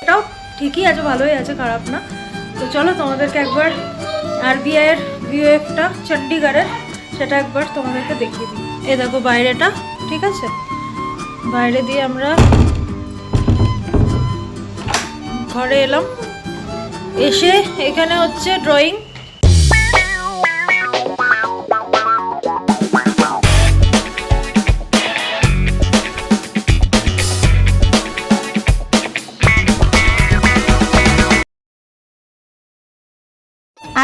ওটাও ঠিকই আছে, ভালোই আছে, খারাপ না। তো চলো তোমাদেরকে একবার RBI এর ভিউএফটা চণ্ডীগড়ের সেটা একবার তোমাদেরকে দেখিয়ে দিই। এ দেখো বাইরেটা, ঠিক আছে? বাইরে দিয়ে আমরা ঘরে এলাম, এসে এখানে হচ্ছে ড্রয়িং।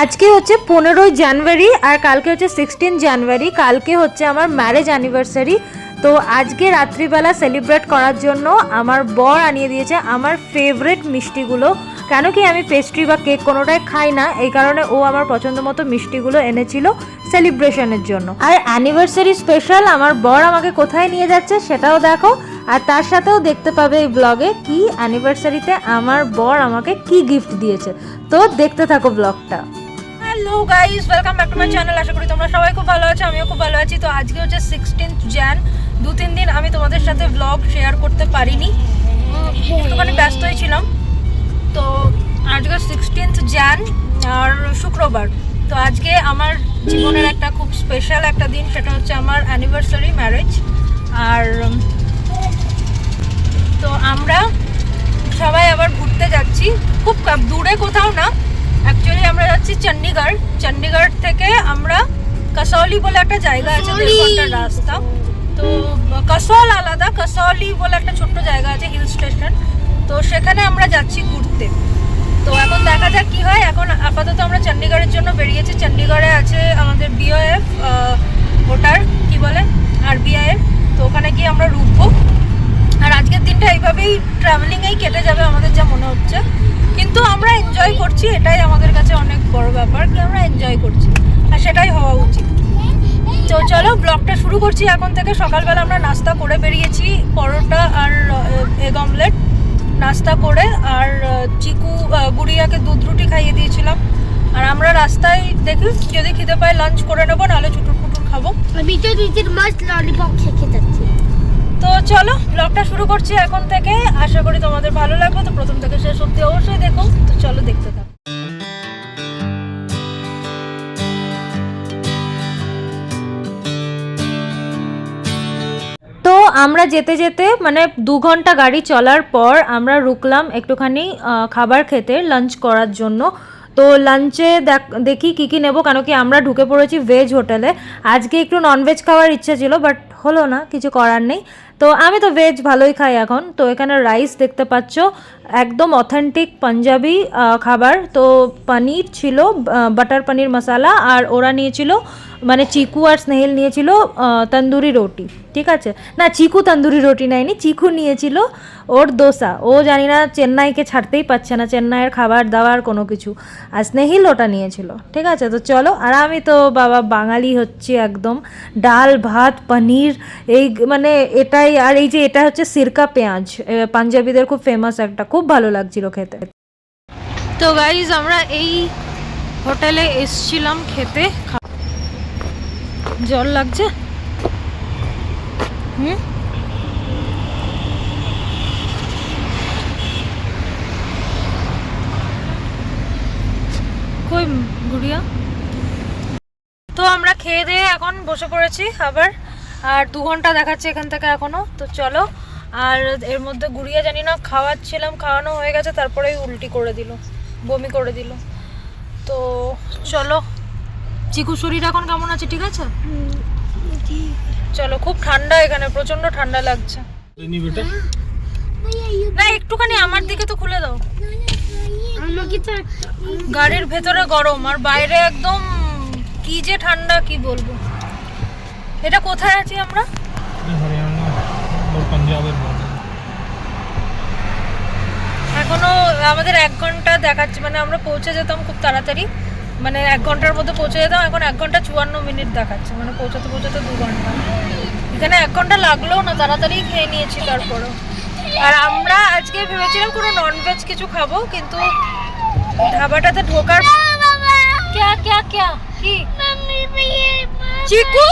আজকে হচ্ছে 15ই জানুয়ারি আর কালকে হচ্ছে 16 জানুয়ারি। কালকে হচ্ছে আমার ম্যারেজ অ্যানিভার্সারি। তো আজকে রাত্রিবেলা সেলিব্রেট করার জন্য আমার বর আনিয়ে দিয়েছে আমার ফেভারিট মিষ্টিগুলো। কেন কি আমি পেস্ট্রি বা কেক কোনোটাই খাই না, এই কারণে ও আমার পছন্দ মতো মিষ্টিগুলো এনেছিল সেলিব্রেশনের জন্য। আর অ্যানিভার্সারি স্পেশাল আমার বর আমাকে কোথায় নিয়ে যাচ্ছে সেটাও দেখো, আর তার সাথেও দেখতে পাবে এই ব্লগে কি অ্যানিভার্সারিতে আমার বর আমাকে কি গিফট দিয়েছে। তো দেখতে থাকো ব্লগটা। Hello guys, welcome back to my channel. আশা করি তোমরা সবাই খুব ভালো আছো, আমিও খুব ভালো আছি। তো আজকে হচ্ছে 16th jan। 2-3 দিন আমি তোমাদের সাথে ব্লগ শেয়ার করতে পারিনি, একটুখানি ব্যস্তই ছিলাম। তো আজকে 16th jan আর শুক্রবার। তো আজকে আমার জীবনের একটা খুব স্পেশাল একটা দিন, সেটা হচ্ছে আমার অ্যানিভার্সারি ম্যারেজ। আর তো আমরা সবাই আবার ঘুরতে যাচ্ছি, খুব দূরে কোথাও না, অ্যাকচুয়ালি আমরা যাচ্ছি চণ্ডীগড়। চণ্ডীগড় থেকে আমরা কাসৌলি বলে একটা জায়গা আছে, 1.5 ঘন্টার রাস্তা। তো কাসৌল আলাদা, কাসৌলি বলে একটা ছোট্ট জায়গা আছে, হিল স্টেশন। তো সেখানে আমরা যাচ্ছি ঘুরতে। তো এখন দেখা যাক কি হয়। এখন আপাতত আমরা চণ্ডীগড়ের জন্য বেরিয়েছি। চণ্ডীগড়ে আছে আমাদের BOF, ওটার কি বলে RBI এর। তো ওখানে গিয়ে আমরা রুকবো। আর আজকের দিনটা এইভাবেই ট্রাভেলিংয়েই কেটে যাবে আমাদের যা মনে হচ্ছে, কিন্তু আমরা এনজয় করছি, এটাই আমাদের কাছে অনেক বড় ব্যাপার কি আমরা এনজয় করছি, আর সেটাই হওয়া উচিত। তো চলো ব্লগটা শুরু করছি এখন থেকে। সকালবেলা আমরা নাস্তা করে বেরিয়েছি, পরোটা আর এগ অমলেট নাস্তা করে, আর চিকু গুড়িয়াকে দুধ রুটি খাইয়ে দিয়েছিলাম। আর আমরা রাস্তায় দেখি যদি খিদে পাই লাঞ্চ করে নেবো, নাহলে চুটুর ফুটুর খাবো। আমি তো নিজের মাছ ললিপপ খেতে যাচ্ছি। তো চলো ব্লগটা শুরু করছি এখন থেকে, আশা করি তোমাদের ভালো লাগবে। তো প্রথম থেকে শেষ অবধি অবশ্যই দেখো। তো চলো দেখতে থাকো। তো আমরা যেতে যেতে মানে 2 ঘন্টা গাড়ি চলার পর আমরা রুকলাম একটুখানি খাবার খেতে, লাঞ্চ করার জন্য। তো লাঞ্চে দেখি কী কী নেবো, কেন কি আমরা ঢুকে পড়েছি ভেজ হোটেলে। আজকে একটু ননভেজ খাওয়ার ইচ্ছা ছিল, বাট হলো না, কিছু করার নেই। তো আমি তো ভেজ ভালোই খাই এখন। তো এখানে রাইস দেখতে পাচ্ছ, একদম অথেন্টিক পাঞ্জাবি খাবার। তো পনির ছিল, বাটার পনির মশালা, আর ওরা নিয়েছিল মানে চিকু আর স্নেহিল নিয়েছিল তন্দুরি রুটি, ঠিক আছে? না, চিকু তন্দুরি রুটি নেয়নি, চিকু নিয়েছিল ওর দোসা। ও জানি না চেন্নাইকে ছাড়তেই পারছে না, চেন্নাইয়ের খাবার দাবার কোনো কিছু। আর স্নেহিল ওটা নিয়েছিল, ঠিক আছে? তো চলো। আর আমি তো বাবা বাঙালি হচ্ছে একদম, ডাল ভাত পনির এই মানে এটাই। আর এই যে এটা হচ্ছে সিরকা পেঁয়াজ, পাঞ্জাবিদের খুব ফেমাস একটা, খুব ভালো লাগছিল খেতে। তো গাইজ আমরা এই হোটেলে এসছিলাম খেতে। জল লাগছে। কই গুড়িয়া? তো আমরা খেয়ে দিয়ে এখন বসে পড়েছি আবার, আর 2 ঘন্টা দেখাচ্ছে এখান থেকে এখনো। তো চলো। আর এর মধ্যে গুড়িয়া জানি না খাওয়াচ্ছিলাম, খাওয়ানো হয়ে গেছে, তারপরেই উল্টি করে দিল, বমি করে দিল। তো চলো। চিকু শরীর এখন কেমন আছে? ঠিক আছে? চলো। খুব ঠান্ডা এখানে, প্রচন্ড ঠান্ডা লাগছে। না একটুখানি আমার দিকে তো খুলে দাও। গাড়ির ভেতরে গরম আর বাইরে একদম কি যে ঠান্ডা, কি বলবো। এটা কোথায় আছি আমরা? এখনো আমাদের 1 ঘন্টা দেখাচ্ছে, মানে আমরা পৌঁছে যেতাম খুব তাড়াতাড়ি, মানে 1 ঘন্টার মধ্যে পৌঁছে যেতাম। এখন 1 ঘন্টা 54 মিনিট দেখাচ্ছে, মানে পৌঁছাতে 2 ঘন্টা। এখানে 1 ঘন্টা লাগলেও না, তাড়াতাড়ি খেয়ে নিয়েছি তারপরও। আর আমরা আজকে ভেবেছিলাম কোনো ননভেজ কিছু খাবো, কিন্তু ধাবাটাতে ঢোকার ক্যা ক্যা ক্যা কি চিকু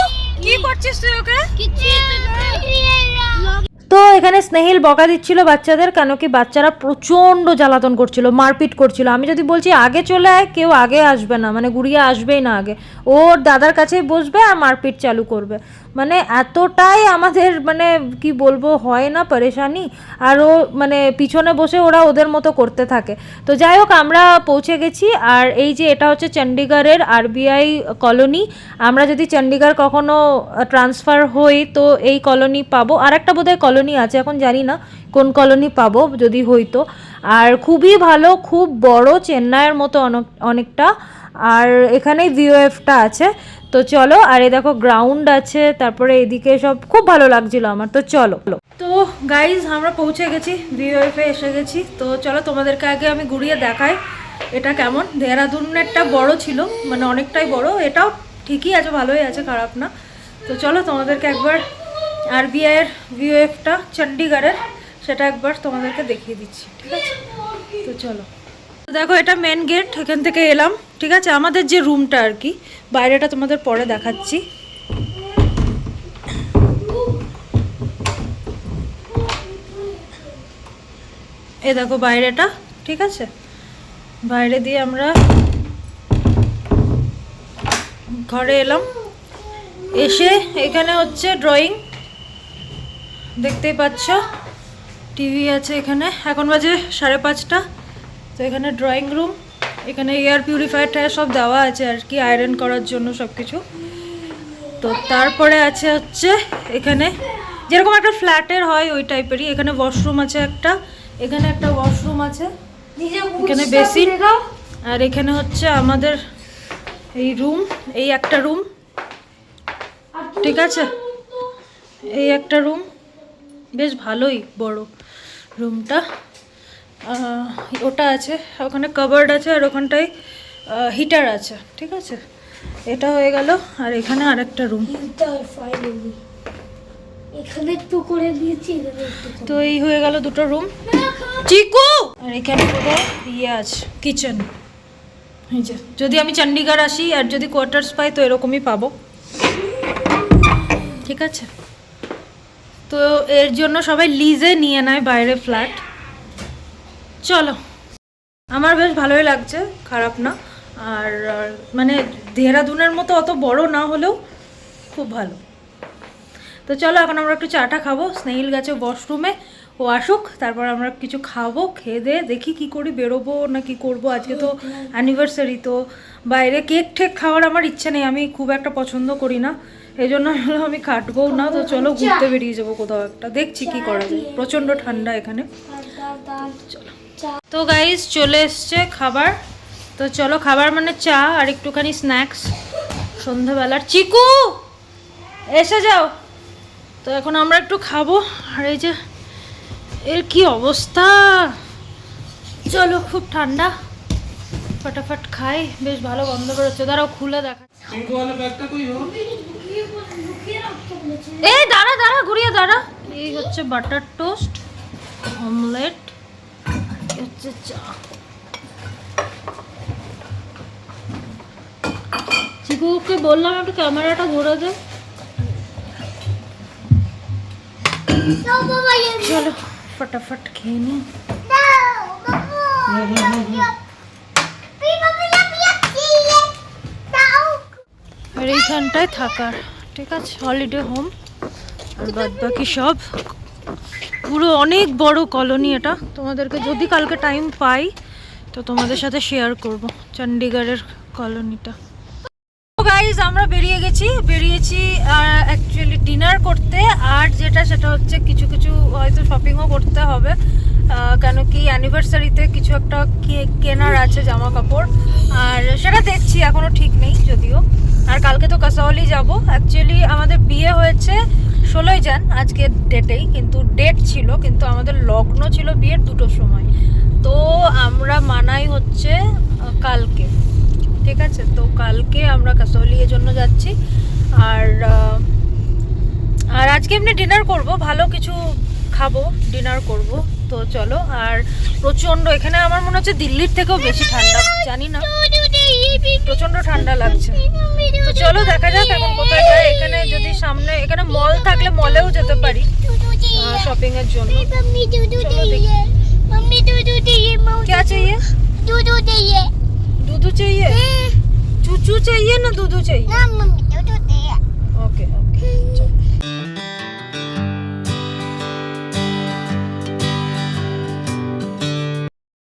কি করছিস তুই ওকে? তো এখানে স্নেহিল বকা দিচ্ছিল বাচ্চাদের, কেন কি বাচ্চারা প্রচণ্ড জ্বালাতন করছিল, মারপিট করছিল। আমি যদি বলছি আগে চলে আয়, কেউ আগে আসবে না, মানে গুড়িয়া আসবেই না আগে, ওর দাদার কাছেই বসবে আর মারপিট চালু করবে। মানে এতটাই আমাদের মানে কি বলবো হয় না পরেশানি, আর ও মানে পিছনে বসে ওরা ওদের মতো করতে থাকে। তো যাই হোক আমরা পৌঁছে গেছি। আর এই যে এটা হচ্ছে চণ্ডীগড়ের আরবিআই কলোনি। আমরা যদি চণ্ডীগড় কখনো ট্রান্সফার হই তো এই কলোনি পাবো। আর একটা বোধহয় কলোনি আছে, এখন জানি না কোন কলোনি পাবো যদি হইতো। আর খুবই ভালো, খুব বড়, চেন্নাইয়ের মতো অনেকটা। আর এখানেই ভিওএফটা আছে। তো চলো, আর এই দেখো গ্রাউন্ড আছে, তারপরে এদিকে সব খুব ভালো লাগছিল আমার। তো চলো। তো গাইজ আমরা পৌঁছে গেছি, ভিওএফে এসে গেছি। তো চলো তোমাদেরকে আগে আমি ঘুরিয়ে দেখাই এটা কেমন। দেহরাদুনেরটা বড় ছিল, মানে অনেকটাই বড়, এটাও ঠিকই আছে, ভালোই আছে, খারাপ না। তো চলো তোমাদেরকে একবার আরবিআইয়ের ভিওএফটা চণ্ডীগড়ের সেটা একবার তোমাদেরকে দেখিয়ে দিচ্ছি, ঠিক আছে? তো চলো, দেখো এটা মেন গেট, এখান থেকে এলাম, ঠিক আছে? আমাদের যে রুমটা আর কি, বাইরেটা তোমাদের পরে দেখাচ্ছি। এ দেখো বাইরেটা, ঠিক আছে? বাইরে দিয়ে আমরা ঘরে এলাম। এসে এখানে হচ্ছে ড্রয়িং, দেখতেই পাচ্ছ, টিভি আছে এখানে। এখন বাজে 5:30। তো এখানে ড্রয়িং রুম, এখানে এয়ার পিউরিফায়ারটা সব দেওয়া আছে আর কি, আয়রন করার জন্য সব কিছু। তো তারপরে আছে হচ্ছে এখানে যেরকম একটা ফ্ল্যাটের হয় ওই টাইপেরই, এখানে ওয়াশরুম আছে একটা, এখানে একটা ওয়াশরুম আছে, এখানে বেসিন, আর এখানে হচ্ছে আমাদের এই রুম, এই একটা রুম, ঠিক আছে? এই একটা রুম, বেশ ভালোই বড় রুমটা। ওটা আছে, ওখানে কাবার্ড আছে, আর ওখানটায় হিটার আছে, ঠিক আছে? এটা হয়ে গেল। আর এখানে আরেকটা রুম, এখানে একটু করে দিয়েছি। তো এই হয়ে গেল দুটো রুম। চিকু, আর এখানে বোধহয় ইয়ে আছে, কিচেন। এই যে যদি আমি চণ্ডীগড় আসি আর যদি কোয়ার্টার্স পাই তো এরকমই পাবো, ঠিক আছে? তো এর জন্য সবাই লিজে নিয়ে নেয় বাইরে ফ্ল্যাট। চলো, আমার বেশ ভালোই লাগছে, খারাপ না। আর মানে দেহরাদুনের মতো অত বড় না হলেও খুব ভালো। তো চলো এখন আমরা একটু চাটা খাবো, স্নেহিল গেছে ওয়াশরুমে, ও আসুক, তারপর আমরা কিছু খাবো, খেয়ে দিয়ে দেখি কি করি, বেরোবো না কি করবো। আজকে তো অ্যানিভার্সারি, তো বাইরে কেক ঠেক খাওয়ার আমার ইচ্ছে নেই, আমি খুব একটা পছন্দ করি না, এই জন্য আমি কাটবও না। তো চলো ঘুরতে বেরিয়ে যাবো কোথাও একটা, দেখছি কি করা যায়, প্রচণ্ড ঠান্ডা এখানে। চলো, তো গাইজ চলে এসছে খাবার। তো চলো, খাবার মানে চা আর একটুখানি স্ন্যাক্স সন্ধ্যাবেলার। চিকু এসে যাও। তো এখন আমরা একটু খাবো। আর এই যে এর কি অবস্থা, চলো, খুব ঠান্ডা, ফটাফট খাই, বেশ ভালো গন্ধ বেরোচ্ছে। দাঁড়াও খুলে দেখা। এই দাঁড়া দাঁড়া, ঘুরিয়ে দাঁড়া। এই হচ্ছে বাটার টোস্ট, অমলেট, হচ্ছে চা। চিকুকে বললাম একটু ক্যামেরাটা ধরে দে। চলো ফটাফট খেয়ে নি। আর এইখানটায় থাকার, ঠিক আছে, হলিডে হোম। আর বাদ বাকি সব পুরো অনেক বড় কলোনি এটা। তোমাদেরকে যদি কালকে টাইম পাই তো তোমাদের সাথে শেয়ার করব চণ্ডীগড়ের কলোনিটা। গাইজ আমরা বেরিয়েছি অ্যাকচুয়ালি ডিনার করতে, আর সেটা হচ্ছে কিছু কিছু হয়তো শপিংও করতে হবে, কেন কি অ্যানিভার্সারিতে কিছু একটা কেনার আছে, জামা কাপড়, আর সেটা দেখছি, এখনো ঠিক নেই যদিও। আর কালকে তো কাসাওয়ালি যাব। অ্যাকচুয়ালি আমাদের বিয়ে হয়েছে 16ই জান আজকের ডেটেই, কিন্তু ডেট ছিল, কিন্তু আমাদের লগ্ন ছিল বিয়ের 2টোর সময়। তো আমরা মানাই হচ্ছে কালকে, ঠিক আছে? তো কালকে আমরা কাসাওয়ালির জন্য যাচ্ছি। আর আজকে এমনি ডিনার করব, ভালো কিছু খাবো, ডিনার করব। তো চলো। আর প্রচণ্ড এখানে আমার মনে হচ্ছে দিল্লির থেকেও বেশি ঠান্ডা, জানি না, প্রচণ্ড ঠান্ডা লাগছে। তো চলো দেখা যাক এখন কোথায় যাই। এখানে যদি সামনে এখানে মল থাকলে মলেও যেতে পারি শপিং এর জন্য। চলো দেখি क्या चाहिए? दूध चाहिए। दूध चाहिए? चूचू चाहिए ना दूध चाहिए? ना मम्मी दूध चाहिए। ओके ओके चलो।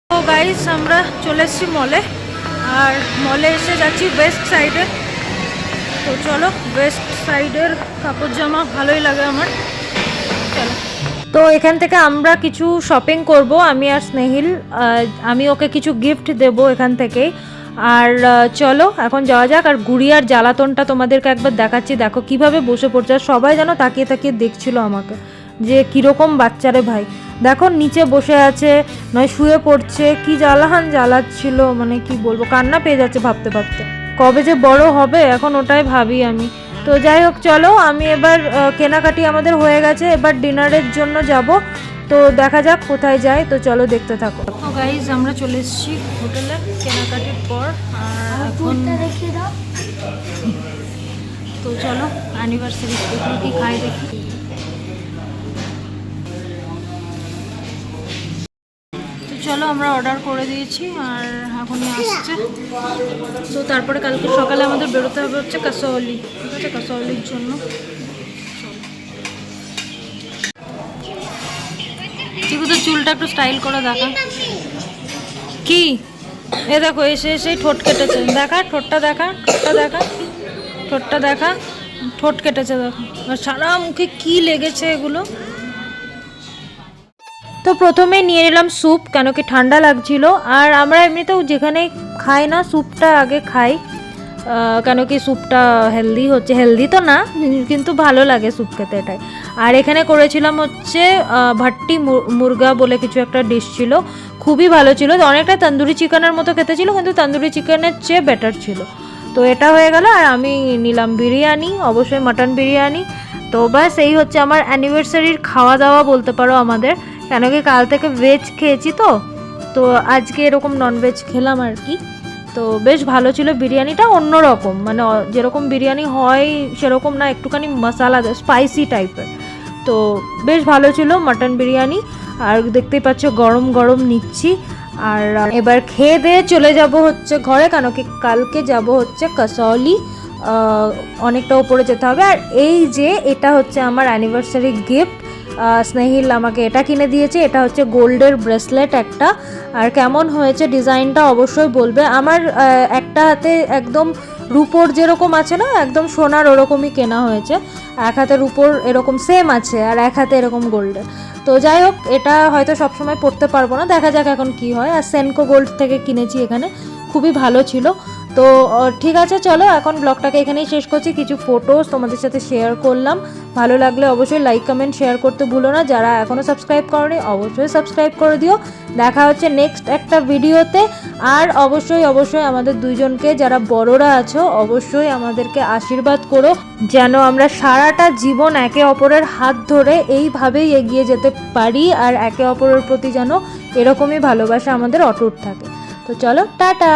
তো গাইস আমরা চলে এসেছি মলে, আর মলে এসে যাচ্ছি ওয়েস্ট সাইডে। তো চলো, ওয়েস্ট সাইডের কাপড় জামা ভালোই লাগে আমার। চলো। তো এখান থেকে আমরা কিছু শপিং করব, আমি আর স্নেহিল। আমি ওকে কিছু গিফট দেব এখান থেকেই। আর চলো এখন যাওয়া যাক। আর গুড়িয়ার জ্বালাতনটা তোমাদেরকে একবার দেখাচ্ছি, দেখো কিভাবে বসে পড়ছে। আর সবাই যেন তাকিয়ে তাকিয়ে দেখছিল আমাকে যে কীরকম বাচ্চারে ভাই। দেখো নিচে বসে আছে, নয় শুয়ে পড়ছে, কি জ্বালাচ্ছিল, মানে কি বলবো, কান্না পেয়ে যাচ্ছে ভাবতে ভাবতে। কবে যে বড় হবে এখন ওটাই ভাবি আমি। তো যাই হোক চলো, আমি এবার কেনাকাটি আমাদের হয়ে গেছে, এবার ডিনারের জন্য যাব। তো দেখা যাক কোথায় যাই। তো চলো দেখতে থাকো। তো গাইজ আমরা চলে এসেছি হোটেলে কেনাকাটির পর। আর এখন রেখে দাও। তো চলো অ্যানিভার্সারি কি খাই দেখি। চলো আমরা অর্ডার করে দিয়েছি আর এখনই আসছে। তো তারপরে কালকে সকালে আমাদের বেরোতে হবে হচ্ছে কাসাওলি, ঠিক আছে, কাসাওলির জন্য। চিকু তো চুলটা একটু স্টাইল করে দেখা। কি এ দেখো এসে এসেই ঠোঁট কেটেছে, দেখা ঠোঁটটা দেখা, ঠোঁটটা দেখা, ঠোঁটটা দেখা, ঠোঁট কেটেছে দেখো। আর সারা মুখে কি লেগেছে এগুলো। তো প্রথমে নিয়ে নিলাম স্যুপ, কেন কি ঠান্ডা লাগছিল। আর আমরা এমনিতেও যেখানে খাই না স্যুপটা আগে খাই, কেন কি স্যুপটা হেলদি হচ্ছে, হেলদি তো না কিন্তু ভালো লাগে স্যুপ খেতে, এটাই। আর এখানে করেছিলাম হচ্ছে ভাট্টি মুরগা বলে কিছু একটা ডিশ ছিল, খুবই ভালো ছিল। অনেকটা তন্দুরি চিকেনের মতো খেতে ছিল, কিন্তু তন্দুরি চিকেনের চেয়ে বেটার ছিল। তো এটা হয়ে গেল। আর আমি নিলাম বিরিয়ানি, অবশ্যই মাটন বিরিয়ানি। তো ব্যাস এই হচ্ছে আমার অ্যানিভার্সারির খাওয়া দাওয়া বলতে পারো আমাদের, কেন কি কাল থেকে ভেজ খেয়েছি। তো আজকে এরকম ননভেজ খেলাম আর কি। তো বেশ ভালো ছিল বিরিয়ানিটা, অন্যরকম, মানে যেরকম বিরিয়ানি হয় সেরকম না, একটুখানি মশলা স্পাইসি টাইপের। তো বেশ ভালো ছিল মাটন বিরিয়ানি। আর দেখতেই পাচ্ছ গরম গরম নিচ্ছি। আর এবার খেয়ে দিয়ে চলে যাব হচ্ছে ঘরে, কেন কি কালকে যাব হচ্ছে কাসাওলি, অনেকটা উপরে যেতে হবে। আর এই যে এটা হচ্ছে আমার অ্যানিভার্সারি গিফট, স্নেহিল আমাকে এটা কিনে দিয়েছে। এটা হচ্ছে গোল্ডের ব্রেসলেট একটা। আর কেমন হয়েছে ডিজাইনটা অবশ্যই বলবে। আমার একটা হাতে একদম রূপোর যেরকম আছে না, একদম সোনার ওরকমই কেনা হয়েছে। এক হাতে রূপোর এরকম সেম আছে, আর এক হাতে এরকম গোল্ডের। তো যাই হোক, এটা হয়তো সবসময় পরতে পারবো না, দেখা যাক এখন কি হয়। আর সেনকো গোল্ড থেকে কিনেছি এখানে, খুবই ভালো ছিল। তো ঠিক আছে চলো এখন ব্লগটাকে এখানেই শেষ করছি। কিছু ফটোস তোমাদের সাথে শেয়ার করলাম, ভালো লাগলে অবশ্যই লাইক কমেন্ট শেয়ার করতে ভুলো না। যারা এখনও সাবস্ক্রাইব করোনি অবশ্যই সাবস্ক্রাইব করে দিও। দেখা হচ্ছে নেক্সট একটা ভিডিওতে। আর অবশ্যই আমাদের দুইজনকে, যারা বড়রা আছো, অবশ্যই আমাদেরকে আশীর্বাদ করো যেন আমরা সারাটা জীবন একে অপরের হাত ধরে এইভাবেই এগিয়ে যেতে পারি। আর একে অপরের প্রতি যেন এরকমই ভালোবাসা আমাদের অটুট থাকে। তো চলো টাটা।